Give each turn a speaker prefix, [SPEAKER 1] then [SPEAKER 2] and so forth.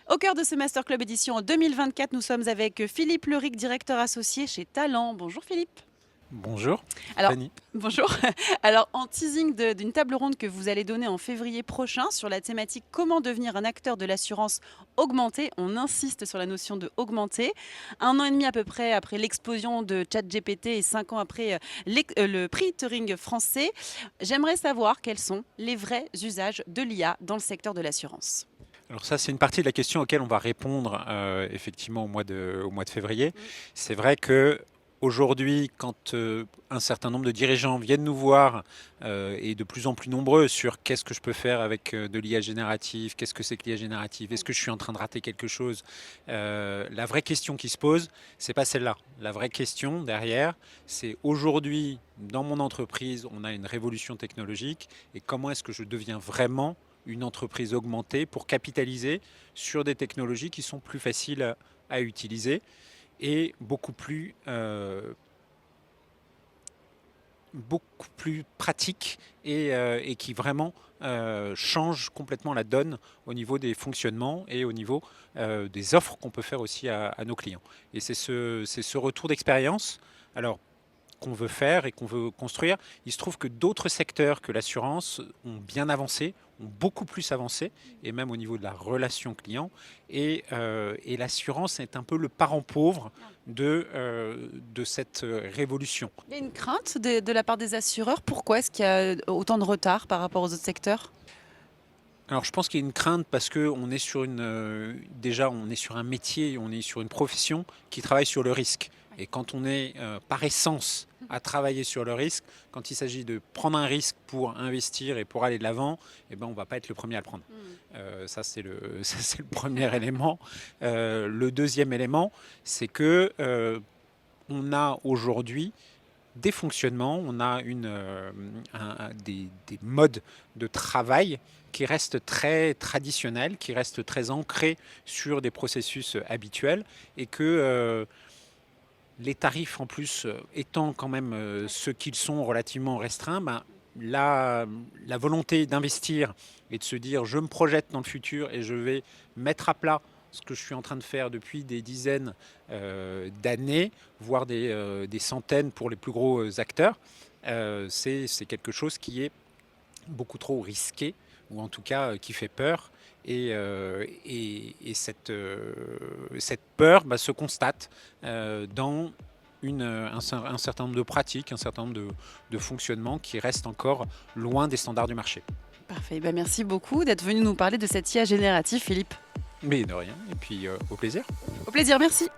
[SPEAKER 1] Au cœur de ce Master Club édition 2024, nous sommes avec Philippe Leric, directeur associé chez Talent. Bonjour Philippe.
[SPEAKER 2] Bonjour,
[SPEAKER 1] Alors,
[SPEAKER 2] Fanny.
[SPEAKER 1] bonjour. Alors, en teasing d'une table ronde que vous allez donner en février prochain sur la thématique comment devenir un acteur de l'assurance augmentée, on insiste sur la notion de augmenté. Un an et demi à peu près après l'explosion de ChatGPT et 5 ans après le prix Turing français, j'aimerais savoir quels sont les vrais usages de l'IA dans le secteur de l'assurance.
[SPEAKER 2] Alors ça, c'est une partie de la question auquel on va répondre effectivement au mois de février.
[SPEAKER 1] Mm.
[SPEAKER 2] C'est vrai que aujourd'hui, quand un certain nombre de dirigeants viennent nous voir et de plus en plus nombreux sur qu'est-ce que je peux faire avec de l'IA générative, qu'est-ce que c'est que l'IA générative, est-ce que je suis en train de rater quelque chose, la vraie question qui se pose, c'est pas celle-là. La vraie question derrière, c'est aujourd'hui dans mon entreprise, on a une révolution technologique et comment est-ce que je deviens vraiment une entreprise augmentée pour capitaliser sur des technologies qui sont plus faciles à utiliser et beaucoup plus pratiques et qui vraiment changent complètement la donne au niveau des fonctionnements et au niveau des offres qu'on peut faire aussi à nos clients. Et c'est ce retour d'expérience. Alors, qu'on veut faire et qu'on veut construire. Il se trouve que d'autres secteurs que l'assurance ont bien avancé, ont beaucoup plus avancé, et même au niveau de la relation client. Et l'assurance est un peu le parent pauvre de cette révolution.
[SPEAKER 1] Il y a une crainte de la part des assureurs. Pourquoi est-ce qu'il y a autant de retard par rapport aux autres secteurs?
[SPEAKER 2] Alors je pense qu'il y a une crainte parce que déjà on est sur un métier, on est sur une profession qui travaille sur le risque. Et quand on est par essence à travailler sur le risque, quand il s'agit de prendre un risque pour investir et pour aller de l'avant, eh ben, on ne va pas être le premier à le prendre. Ça, c'est ça, c'est le premier élément. Le deuxième élément, c'est que on a aujourd'hui des fonctionnements, on a des modes de travail qui restent très traditionnels, qui restent très ancrés sur des processus habituels et que les tarifs en plus étant quand même ceux qu'ils sont relativement restreints, ben, la volonté d'investir et de se dire je me projette dans le futur et je vais mettre à plat ce que je suis en train de faire depuis des dizaines d'années, voire des centaines pour les plus gros acteurs, c'est quelque chose qui est beaucoup trop risqué, ou en tout cas qui fait peur. Et cette peur se constate dans un certain nombre de pratiques, un certain nombre de fonctionnements qui restent encore loin des standards du marché.
[SPEAKER 1] Parfait. Ben, merci beaucoup d'être venu nous parler de cette IA générative, Philippe.
[SPEAKER 2] Mais de rien, et puis au plaisir.
[SPEAKER 1] Au plaisir, merci.